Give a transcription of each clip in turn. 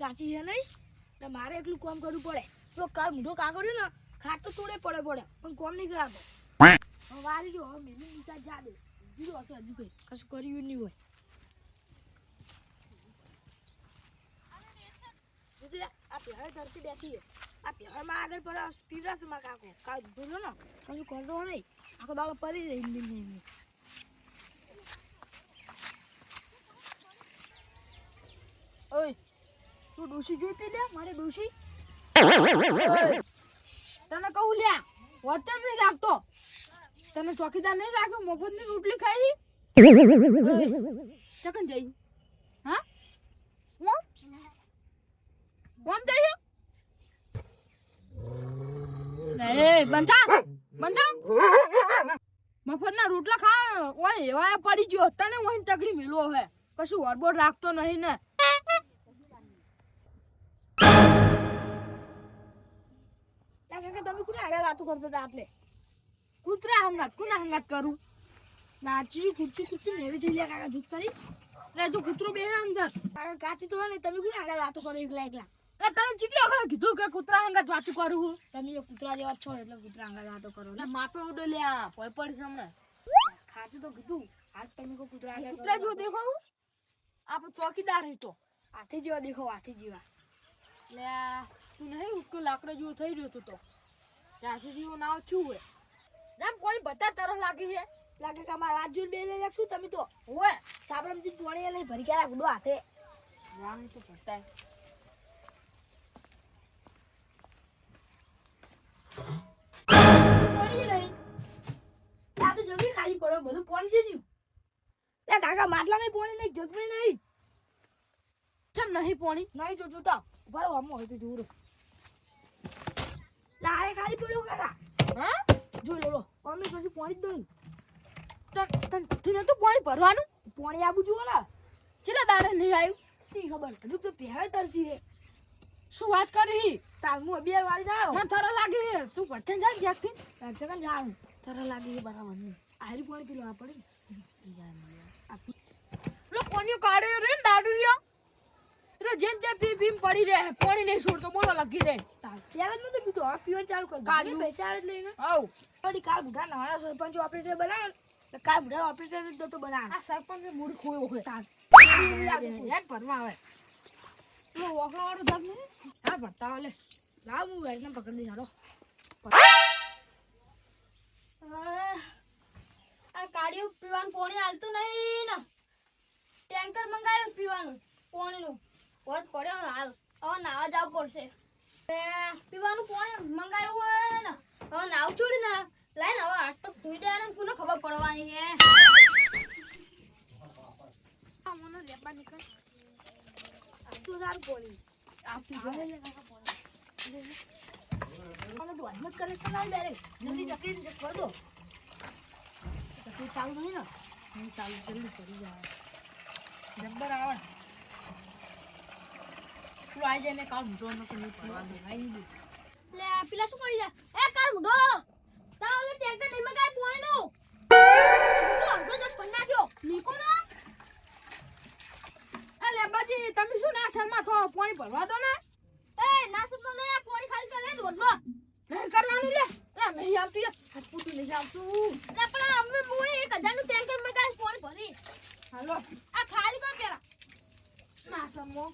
કાચી છે નહીં એટલે મારે એટલું કામ કરવું પડે તો કાલ મોઢો કાગળ્યું ને ખાટ તો તોડે પડે પણ કોમ નહીં કરાતો વારી જો હવે મેની નિશાળ જા દે બીજું હશે હજુ કઈ કશું કર્યું નહીં હોય આ પહેલા તરસી બેઠી છે આ પહેલામાં આગળ પર પીવડાશે માં કાકો કાલ બોલો ને કશું કરતો નહીં આખો દાડો પડી જાય હિન્દી ઓય તું ડોશી જોઈતી લે મારે ડોશી તને કહું લ્યા હોટલ નહીં રાખતો તને ચોકીદાર નહીં રાખ્યો મફતની રોટલી ખાઈ ચકન જઈ હા હું કોમ જઈ એ બંધા મફતના રોટલા ખા ઓય એવા પડી ગયો તને ઓય તગડી મિલો હે કશું વરબોડ રાખતો નહીં ને તમે કોને આગળ વાતો કરતા હતા આપણે કૂતરા હંગાત કોના હંગાત કરું નાચી કૂચી મેરી થઈ લે કાકા દૂધ કરી લે તું કૂતરો બે અંદર કાકા કાચી તો ને તમે કોને આગળ વાતો કરો એકલા તમે ચીટલી વખત કીધું કે કૂતરા હંગાત વાતો કરું હું તમે એ કૂતરા જેવા છો એટલે કૂતરા હંગાત વાતો કરો ને માપે ઉડે લ્યા પોય પડી સામે ખાતું તો કીધું હાથ તમે કો કૂતરા આગળ કૂતરા જો દેખો આપણો ચોકીદાર હતો હાથી જેવા દેખો હાથી જેવા લે તું નહીં ઉઠકો લાકડા જેવો થઈ રહ્યો તું તો રાસુ જેવો નાવ છું હે જેમ કોઈ બતા તરફ લાગી છે લાગે કે અમારા રાજ્ય બે લઈ શું તમે તો ઓએ સાબરમજી પોણી લઈ ભરી ગયા ગુડો હાથે રામ તો પતાય પોણી નહીં આ તો જલ્દી ખાલી પડ્યો બધું પોણી છે જીવ લે કાકા માટલા નહીં પોણી નહીં જગ નહીં કેમ નહીં પોણી નહીં જો જોતા બરો આમ હોય તો જોરો લારે ખાલી પડ્યો કાકા હા જો લો અમે પછી પાણી દઈ તન તું તો પાણી ભરવાનું પાણી આબુ જુઓ ને ચેલા દાડે નહીં આવ્યું સી ખબર હજુ તો પહેવે તરસી રે શું વાત કરી તાર મો બે વાળી ના મને થરા લાગી રે તું ભટન જા જ્યાંથી જગન જાણ થરા લાગી રે બરાબર નહીં આરી પાણી પીવા પડે લો કોણિયો કાઢ્યો રે દાડુ રહ્યો રે જેમ જેમ પીમ પડી રે પાણી નહીં છોડતો બોલો લગી રે ત્યારે નતો પીતો આ પીવા ચાલુ કર ગાડી પૈસા આવે લઈને આવ પડી કાલ બુઢા નાના સરપંચ ઓપરેટર બનાવ તો કાલ બુઢા ઓપરેટર તો બનાવ આ સરપંચ ને મૂડ ખોયો હોય તાર યાદ ભરવા આવે લો વખલા વાળો જગ ને હા ભરતા ઓલે લાવ હું વેરને પકડી દે હાલો આ કાડિયું પીવાનું પાણી હાલતું નહીં ને ટેન્કર મંગાવ્યું પીવાનું પાણીનું વોટ પડ્યો ને હાલ હવે નાવા જવું પડશે પીવાનું પાણી મંગાવ્યું હોય ને હવે નાવ છોડી ને લાઈને હવે આજ તો ધોઈ દે ને કોને ખબર પડવાની છે મને લેપા નીકળ આ તો સારું પાણી આપી જો લે કાકા પાણી મને તો અહમદ કરે છે ના બેરે જલ્દી ચકરી ને કર દો ચકરી ચાલુ નહીં ને હું ચાલુ જલ્દી કરી જાય જબ્બર આવે તું આઈ જાય ને કાલ મુઢો ન કરી ફરવા દે આઈ દે લે પેલા શું કરી જાય એ કાલ મુઢો તા ઓલે ટેન્કર નહીં મંગાય પાણીનું શું આવજો જસ પણ નાખ્યો નીકો ના અરે બાજી તમે શું ના શર્મા થો પાણી ભરવા દો ને એ નાસતો ને આ પાણી ખાલી કરે રોડલો નહીં કરવાનું લે એ નહીં આવતી પૂતું નહીં આવતું લે પણ અમે મોય 1000 નું ટેન્કર મંગાય પાણી ભરી હાલો આ ખાલી કર પેલા ના સમો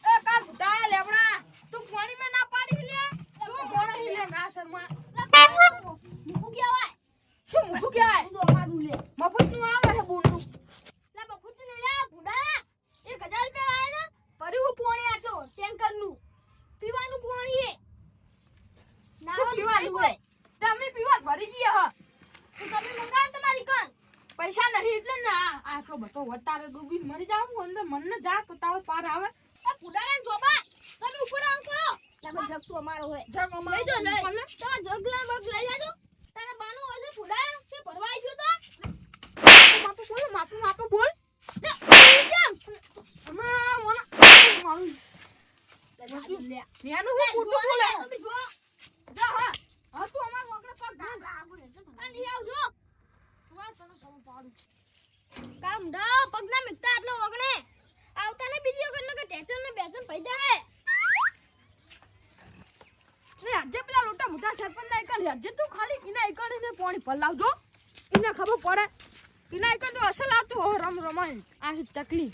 એ કા બુઢા લેવડા તું પાણી માં ના પાડી લે તું પાણી લે ના શર્મા મુકુ કહેવાય શું મુકુ કહેવાય તું અમારું લે મફત નું આવે છે બોલનું લે બફુત ને લે બુડા 1000 રૂપિયા આયા ને ભર્યું પાણી આસો ટેન્કર નું પીવાનું પાણી એ ના પીવાનું હોય તમે પીવા ભરી ગયા હ તો તમે મંગાવ તમારી કન પૈસા નહીં એટલે ને આટલો બધો વતારે ડૂબી મરી જાવ હું અંદર મન ને જા તો તાવ પાર આવે એ બુડાને જોબા તમે ઉપર આમ કરો તમે જગ તો અમારો હોય જગ લઈ અમારો જો લઈ તમે જગલા મગ લઈ જાજો તને બાનું હોય છે બુડા છે ભરવા આવ્યો તો માપો બોલ જા અમે મોના મારું લે મેનું હું મોટું બોલે તમે જો જા હા હા તું અમાર વગડે પગ ઘા આગળ છે આની આવજો તું આ તને ખબર પાડું કામ ડા પગના મિકતા આટલો વગણે બેચન ને બેચન પૈદા હે ને આજે પેલા લોટા મોટા સરપંચ ના એકણ આજે તું ખાલી ઇના એકણ ને પાણી પલાવજો ઇને ખબર પડે ઇના એકણ તો અસલ આવતું હો રમ રમાય આ ચકલી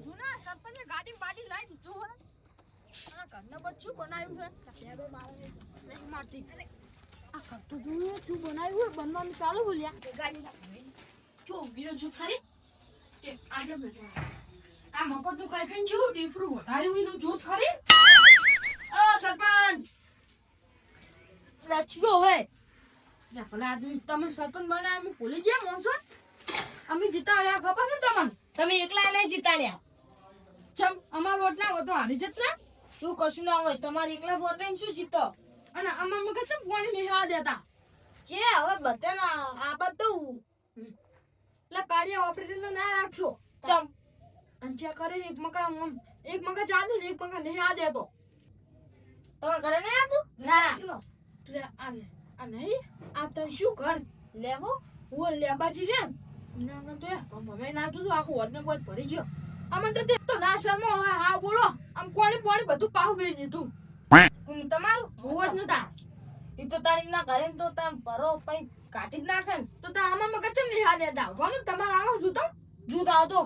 જૂના સરપંચે ગાડી બાડી લાવી દીધું હે આ ઘરના પર શું બનાવ્યું છે સેડો મારે નહીં મારતી આ ઘર તો જૂનું શું બનાવ્યું હે બનવાનું ચાલુ બોલ્યા ગાડી ના જો બીરો જો ખરી કે આડો બેઠો આ મફત નું ખાઈ ખાઈને જો ડીફરું વધાર્યું એનું જૂથ ખરી સરપંચ લચ્યો હે જા ભલા આદમી તમે સરપંચ બનાવ્યા અમે ભૂલી ગયા મોણસો અમે જીતાડ્યા ખબર ને તમને તમે એકલા નહીં જીતાડ્યા ચમ અમાર વોટ ના વધો હારી જતના તું કશું ના હોય તમારે એકલા વોટ લઈને શું જીતો અને અમાર મગજ છે પાણી નહીં આ દેતા જે હવે બધાના આ બધું એટલે કાર્ય ઓપરેટર ના રાખશો ચમ અને જે કરે એક મકા ચાલુ ને એક મકા નહીં આ દેતો તમે ઘરે નહીં આવું ના એટલે આ નહીં આ તો શું કર લેવો હું લેબાજી રે ના તો મમ્મી ના તું આખું વધને બોલ ભરી ગયો અમને તો તે તો ના સમો હા બોલો આમ કોણી પોણી બધું પાહુ મેળી દીધું તમારું બહુ જ નતા એ તો તારી ના ઘરે તો તાર ભરો પઈ કાઢી જ નાખે ને તો તા આમાં મગજ ચમ નહીં આ દેતા રોમ તમાર આવો જૂતો જૂતો આવતો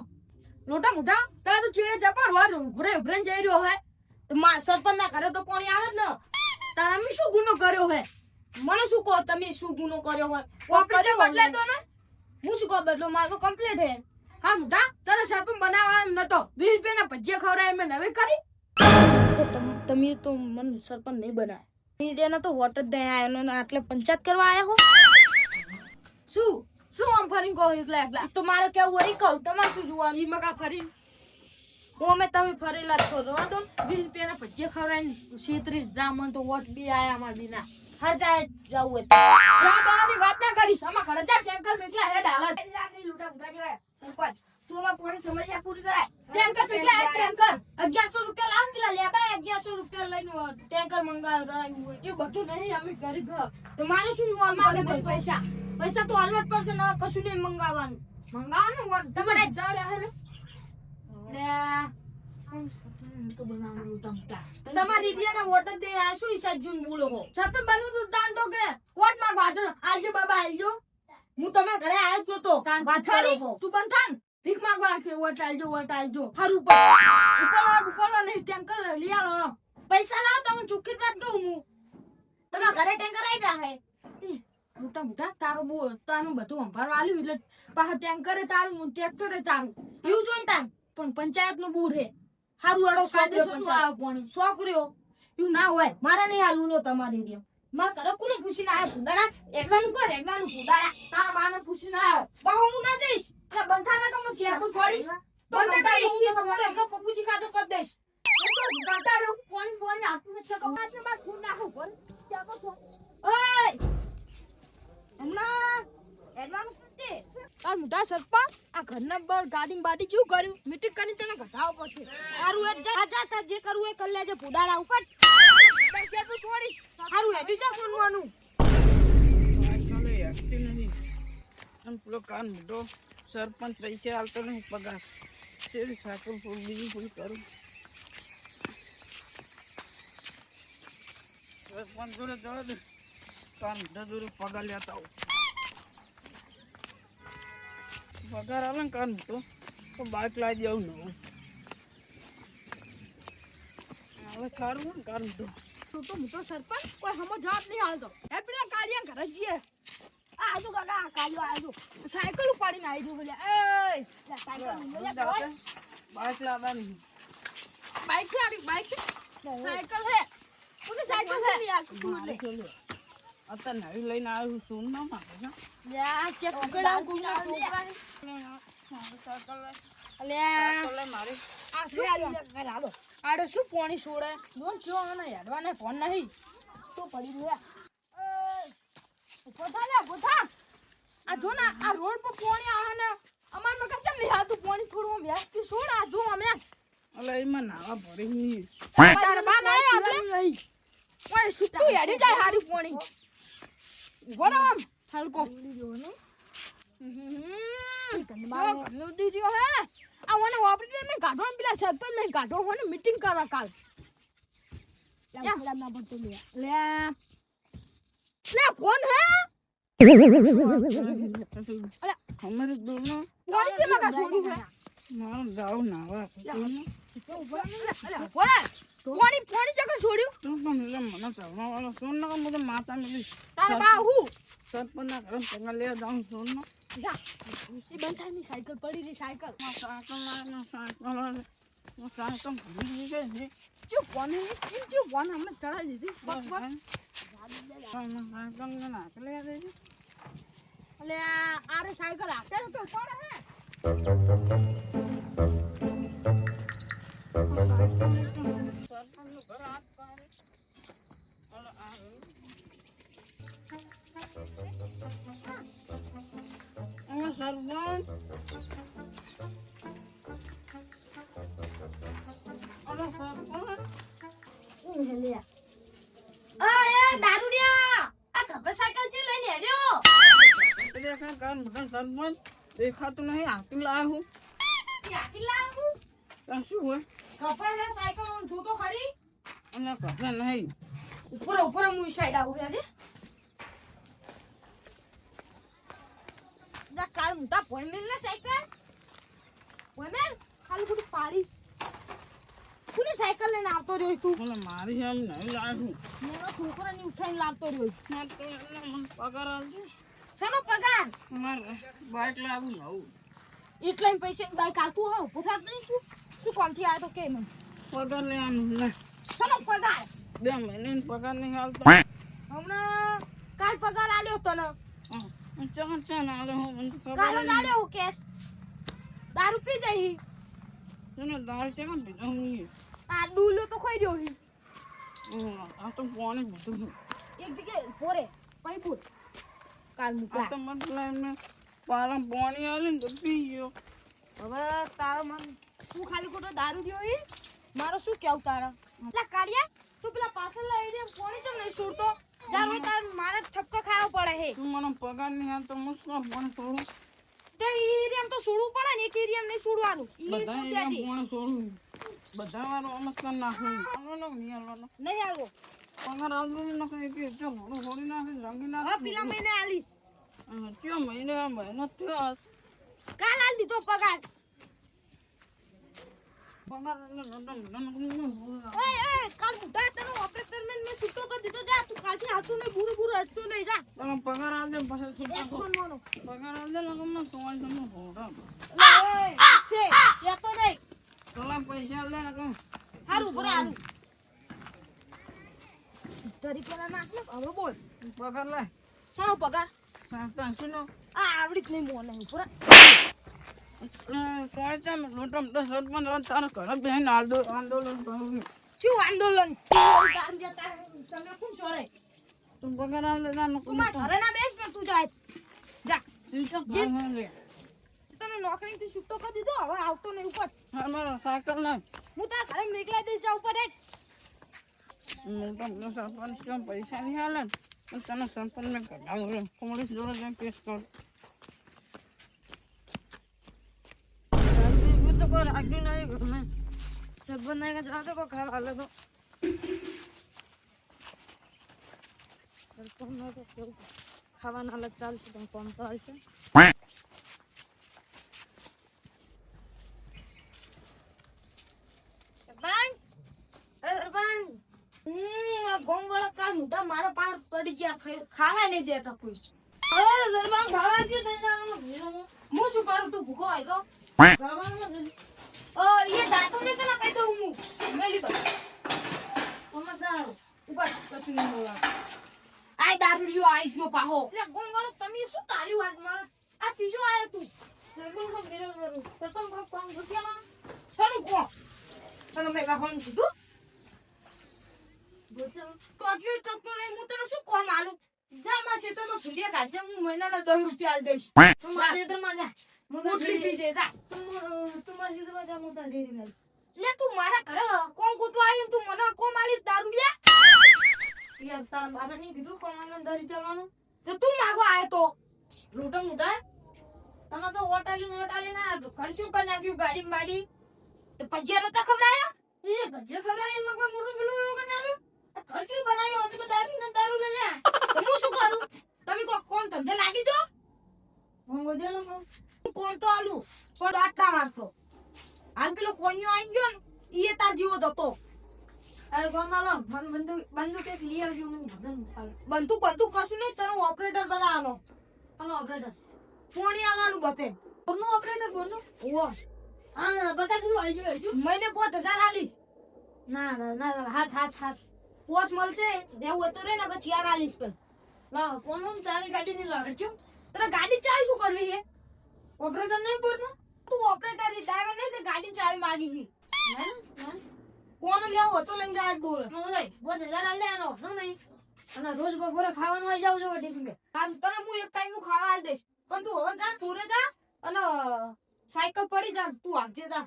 લોટા મોટા તારું ચીડે જપર વાર ઉભરે જઈ રહ્યો હે સરપંચ ના ઘરે તો પાણી આવે જ ને તારા અમે શું ગુનો કર્યો હે મને શું કહો તમે શું ગુનો કર્યો હોય ઓપરેટર બદલાય તો ને હું શું કહો બદલો મારો તો કમ્પ્લીટ હે હા મોટા તને સરપંચ બનાવવાનો નતો 20 રૂપિયાના ભજીયા ખવડાય મેં નવી કરી તમે તો મને સરપંચ નહીં બનાય એના તો વોટ જ દે આયો ને આટલે પંચાયત કરવા આયા હો શું આમ ફરીને કહો એકલા તો મારે કેવું વળી કહું તમારે શું જોવાનું ઈ મકા ફરીને અમે તમે ફરેલા જ છો જોવા દો 20 રૂપિયાના ભજીયા ખવડાય છેતરી જામન તો વોટ બી આયા અમાર દીના હર જાય જવું જા બાની વાત ના કરીશ અમાર ઘરે જા ટેન્કર મેકલા હેડ હાલત નહીં લૂટા ઉડા કેવાય સરપંચ તું અમાર પોણી સમસ્યા પૂરી કરાય ટેન્કર કેટલા એક ટેન્કર 1100 રૂપિયા લાવ પેલા લેબા 1100 રૂપિયા લઈને ટેન્કર મંગાવ્યું હોય એ બધું નહીં અમે ગરીબ તો મારે શું જોવાનું મારે બધું પૈસા પૈસા તો હાલવા જ પડશે ને કશું નહીં મંગાવવાનું મંગાવવાનું વોટ તમારે જાવ રહે ને તો બનાવવાનું ટમટા તમારી ઇન્ડિયાના વોટ જ દે આ શું હિસાબ જૂન બોલો હો સરપંચ બનવું તું દાન તો કે વોટ માં બાદ આજે બાબા આવજો હું તમારા ઘરે આવ્યો જ તો વાત કરો હો તું બન થાન ભીખ માંગવા કે વોટ આલજો હારું પર ઉકળવા નહીં ટેન્કર લઈ આલો પૈસા લાવ તમે ચોખ્ખી જ વાત કહું હું તમારા ઘરે ટેન્કર આવી ગયા હે મોટા મોટા તારું બધું સંભાળવા આલ્યું એટલે પાછા ટેન્કરે તારું ટ્રેક્ટરે તારું એવું જોઈને તાર પણ પંચાયત નું બૂર હે હારું વાળો કાયદેસર પાણી છોકરીઓ એવું ના હોય મારા નહીં હાલું લો તમારી ઇન્ડિયા મારા ઘરે કોને પૂછીને આવ્યા ભૂંડાડા એકવાનું કર એકવાનું ભૂંડાડા તારા બાને પૂછીને આવ્યો બહુ હું ના જઈશ એટલે બંધાને તમને કેતું છોડીશ તો બંધા હું એમનો પપ્પુજી ખાતો કરી દઈશ ગાટાડો કોણ આપું છે કમાત ને બાદ ફૂલ નાખું કોણ ત્યાં કો ઓય હમણાં એડવાન્સ નથી આ મોટા સરપંચ આ ઘરના પર ગાડી બાડી શું કર્યું મીટિંગ કરી તને ઘટાવો પડશે હારું એ જા જા જે કરવું એ કરી લેજે ભૂંડાડા ઉપર કેતું છોડી હારું એડી જા ફોનવાનું ચાલે હસતી નથી અને પેલો કાન મોટો સરપંચ પૈસા હાલતો નહીં પગાર શેરી સાકર ફૂલ બીજી ફૂલ કરું સરપંચ જોડે જવા દે કાન મોટા જોડે પગાર લેતા આવું પગાર આવે ને કાન મોટો તો બાઇક લાવી દેવું નવું હવે સારું હોય ને કાન મોટો તો મોટો સરપંચ કોઈ હમો જવાબ નહીં હાલતો એ પેલા કાળિયા ઘરે જઈએ આજુ કાકા આ કાળિયો આજુ સાયકલ ઉપાડીને આવી જો બોલે એ સાયકલ બાઇક લાવવાની બાઈક સાયકલ હે કોની સાયકલ હે અત્યારે નવી લઈને આવ્યું શું ના મારે લ્યા ચેક કરાવ કોના લે મારે આ શું હાલો આડો શું પાણી છોડે જોન જો આને હેડવાને ફોન નહીં તો પડી રહ્યા પોતા આ જો ના આ રોડ પર પાણી આવે ને અમાર માં કેમ નહીં આતું પાણી થોડું વ્યસ્તી છોડ આ જો અમે અલે એમાં નાવા ભરી તાર બા ના આપણે ઓય સુટ્ટુ હેડી જાય હારી પાણી ગરમ હલકો દીયો હે આ મને ઓપરેટર મેં કાઢો ને પેલા સરપંચ મેં કાઢો મને મીટિંગ કરવા કાલ ના પડતો લે ફોન હે અમારે દોનો કોણ છે મગા છોડ્યું છે મારો જાવ નાવા કોની જગહ છોડ્યું તું પણ એટલે મને ચાલવા વાળો સોન ના મને માતા મિલી તાર બા હું સરપંચ ના ઘરે પગા લે જાઉં સોન નો જા એ બંધાની સાયકલ પડી રહી સાયકલ સાયકલ ભૂલી ગઈ છે ચૂપ કોણ હે ચૂપ કોણ હમણે ચડાઈ દીધી સાયકલ ને નાખ લે દે એટલે આરે સાયકલ હાથે તો કોણ હે સરપંચ નું ઘર હાથ પાડે અરે આ સરપંચ અરે સરપંચ દારૂડિયા આ ખબર સાયકલ છે લઈને હેડ્યો દેખા કાન મોટા સરપંચ દેખાતું નહીં હાથી લાવ્યો હું ક્યાંથી લાવ્યો ત્યાં શું હોય ખબર હે સાયકલ જો તો ખરી અને કપડે નહીં ઉપર હું સાઈડ આવું છે જા કાલ મોટા પોઈમેલ ને સાયકલ પોઈમેલ ખાલી બધું પાડી કોની સાયકલ લઈને આવતો રહ્યો તું મને મારી એમ નહીં લાવ્યું મને છોકરાની ઉઠાઈને લાવતો રહ્યો ના તો એટલે મને પગાર આવજો શાનો પગાર મારે બાઇક લાવું નવું એટલા પૈસા બાઈક આવતું હોય પૂછા નહીં તું શું કોણથી આવ્યો તો કે મને પગાર લેવાનું લે શાનો પગાર 2 મહિનાનો પગાર નહીં આવતો હમણાં કાલ પગાર આલ્યો તને ચાલ આલે હું મને ખબર કાલ આલ્યો કેસ દારૂ પી જઈ તને દારૂ કેમ પીધો નહીં આ ડૂલો તો ખાઈ રહ્યો હી આ તો પાણી બધું એક જગ્યાએ પોરે પાઈપુર કાલ આ મુકલા તો મતલબ એમને પાલમ પાણી આવે ને તો પી ગયો હવે તારો મન તું ખાલી ખોટો દારૂ રહ્યો હી મારો શું કેવું તારા લા કાડિયા તું પેલા પાછળ લઈ રે પાણી તો નહીં છોડતો જાર હોય તાર મારે ઠપકો ખાવો પડે હે તું મને પગાર નહીં આવતો મુશ્કેલ પણ થોડું તે ઈરિયમ તો છોડવું પડે ને એક ઈરિયમ નહીં છોડવાનું બધા એમ પણ છોડું બધા વાળો અમસ્ત નાખું આનો નહીં આલો નહીં આવો પગાર આવતો નથી કે જો હોડી નાખી રંગી હવે નાખી પેલા મહિને આલીશ કયો મહિનો થયો કાલ આલ દીધો પગાર પગાર એ કાલ મુઢા તને ઓપરેટર મેં છૂટો કરી દીધો જા તું કાલથી હાથું ને બુરું અડતો નહીં જા તમે પગાર આવજે પછી એક છૂટા ફોન મોનો પગાર આવજે ને તમને તમારે તમને હોડા છે એ તો નહીં કલા પૈસા આવજે ને કહું હારું ભરે હારું તરી પર નાખ ને હવે બોલ પગાર લે સાનો પગાર 87 નો આ આવડી જ નહીં મોને ઉપર સોચમ લોટમ 10 સરપંચ તાર ઘરે બેન આંદોલન કરું શું આંદોલન તમે કોણ છોડે તું પગાર આવજે ના તું માર ઘરે ના બેસ ને તું જાય જા લે તને નોકરી થી છૂટો કરી દીધો હવે આવતો નહીં ઉપર મારો સાયકલ ના હું તાર ઘરે મેકલા દઈ જા ઉપર મોટા સરપંચ કેમ પૈસા નહીં હાલે ને તને સરપંચ ને કઢાવું પોલીસ જોડે જઈને કેસ કર તો કોઈ રાખ્યું નહીં ઘરને સરપંચ નહીં કે જવા તો કોઈ ખાવા હાલે તો સરપંચ નો તો કેવું ખાવાના હાલત ચાલશે પણ કોમ તો હાલશે સરપંચ સરપંચ ગોમ વાળા કાલ મોટા મારા પાર પડી ગયા ખાવા નહીં દેતા કોઈ હવે સરપંચ ખાવા ગયો હું શું કરું તું ભૂખો હોય તો ये दांतों में तो ना कह दो हूं मेली पर मम्मा साहब ऊपर कશું નહીં બોલા આય દારૂડિયો આઈસ્યો પાહો એટલે કોણ વાળો તમે શું તાર્યું આજ મારા આ ત્રીજો આયો તું સરપંચ કો મેરો કરું સરપંચ કોણ ગોતિયામાં સરું કોણ તને મેં ફોન કીધું ગોતિયામાં તો આટલી તક તો નહીં હું તને શું કોણ આલું જા માં ખેતરમાં સુડિયા કાઢજે હું મહિનાના 10 રૂપિયા આલ દઈશ તું મારા ખેતરમાં જા મોટલી પી છે જા તું મારા ખેતરમાં જા મોટા ડેરી માં લે તું મારા ઘરે કોણ ગોતવા આવ્યું તું મને કોણ માલીસ દારૂડિયા યાર તારા બાબા ની કીધું કોણ મને દારૂ ચાલવાનું તો તું માગવા આવ્યો તો લોટો મોટા તમે તો ઓટાલી ના ખર્ચું કરી નાખ્યું ગાડી બાડી તો ભજીયા નતા ખવડાયા એ ભજીયા ખવડાય એમાં કોઈ મોટું પેલું એવું બનાવ્યું ખર્ચું બનાવ્યું અમે તો દારૂ ને દારૂ લઈ લે તો હું શું કરું તમે કોણ ધંધે લાગી દો હું ગોદેલો કોણ તો આલુ પણ આટલા મારતો હાલ પેલો કોણિયો આવી ગયો ને એ તાર જીવો જતો અરે ગોમાલો બંદૂક એક લઈ આવજો હું બંદૂક કશું નહીં તને ઓપરેટર બનાવવાનો હાલો ઓપરેટર ફોણી આવવાનું બતે કોનું ઓપરેટર કોનું ઓ હા બતા તું આવી ગયો મહિને 5000 આલીશ ના હાથ પોચ મળશે દેવું હતું રે ને કે 4 આલીશ પર લા ફોન ચાવી ગાડી ની લાવે છો તને ગાડી ચાવી શું કરવી છે ઓપરેટર નહીં બોલનો તું ઓપરેટર રી ડ્રાઈવર નહીં તે ગાડી ચાવી માંગી ગઈ કોણ લેવો હતો લઈને જાય બોલ હું લઈ 5000 આલે આનો નહીં અને રોજ બપોરે ખાવાનું આવી જાવ જો ટિફિન આમ તને હું એક ટાઈમ નું ખાવા આલ દઈશ પણ તું હવે જા ચોરે જા અને સાયકલ પડી જા તું આગજે જા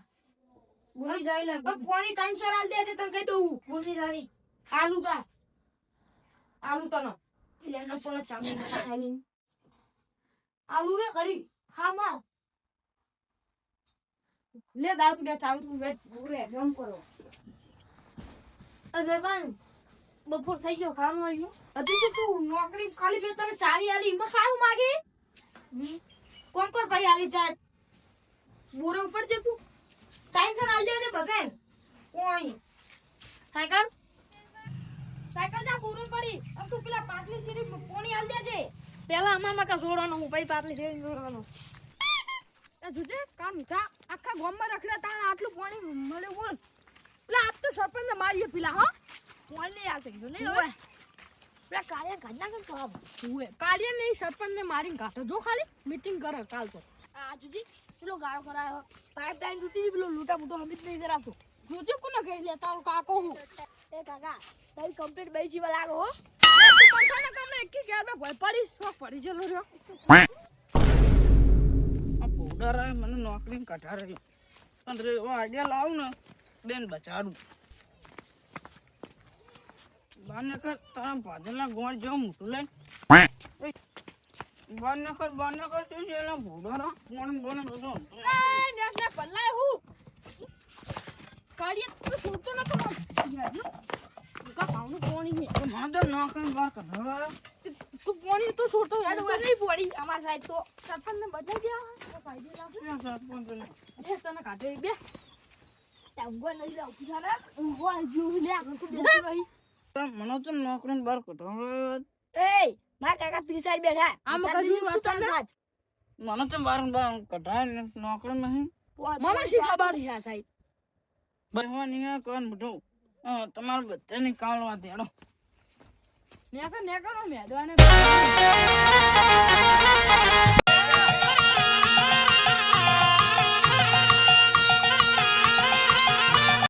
બોલી જાય લે પણ કોની ટાઈમ સર આલ દે તને કહી દઉં બોલી જાવી આલુ જા આલુ તનો લેનો પર ચામી ખાલી આલુ રે કરી હા માં લે દારૂ પીડા ચાવી તું વેટ પૂરે જમ કરો અજરબાન બપોર થઈ ગયો ખાવાનું આવ્યું હજી તું નોકરી ખાલી બે તને ચાવી આલી એમાં ખાવું માંગે કોણ ભાઈ આલી જાય બોરે ઉપર જે તું ટાઈમ સર આલી દે બધે કોણ સાયકલ જા બોરે પડી अब તું પેલા પાછલી સીડી કોણી આલ દેજે પેલા અમાર માં કા જોડવાનો હું ભાઈ પાછલી સીડી જોડવાનો એ જુજે કામ કા આખા ગામમાં રખડ્યા તાણ આટલું પાણી મળે બોલ પેલા આપ તો સરપંચ ને મારીએ પેલા હો કોણ ને આ થઈ ગયો ને ઓય પેલા કાર્ય કાઢના કે કામ ઓય કાર્ય નહીં સરપંચ ને મારીને કાઢો જો ખાલી મીટિંગ કરે કાલ તો આ જુજી પેલો ગાળો કરાયો પાઇપલાઇન તૂટી પેલો લૂટા મોટો હમિત નહીં કરાતો જોજે કોને કહી લે તારો કાકો હું એ કાકા તારી કમ્પ્લીટ બેઈ જીવા લાગો હો તું પંખાના કામને એક કે યાર મે ભય પડી શોક પડી જલો રહ્યો આ પોડરા મને નોકરી કાઢા રહ્યો પણ રે ઓ આઈડિયા લાવ ને બેન બચારું બાને કર તારા ભાજલા ગોળ જો મોટું લઈ બાને કર શું છે એલા પોડરા કોણ બધો એ નેસ ને પલ્લાય હું કાઢીએ તું છોડતો ન તો યાર કા પાઉનું કોણી હે માદે નોકરી બાર કાઢા તું કોણી તો છોડતો યાર નહીં પડી અમાર સાઈડ તો સરપંચ ને બદલાઈ ગયા ફાયદે લાગે સરપંચ એ તને કાઢે બે ઊંઘવા નહીં જાવ પૂછારા ઊંઘવા જો લે તું બેઠી રહી મને તો નોકરી બાર કાઢા એ માર કાકા પીલી સાઈડ બેઠા આમ કદી વાત ના મને તો બાર કાઢા નોકરી નહીં મામા શી ખબર હે સાઈડ ભાઈ નહીં કોણ બધું તમારે બધાને કાલવા દેડો નેકા મેદવાને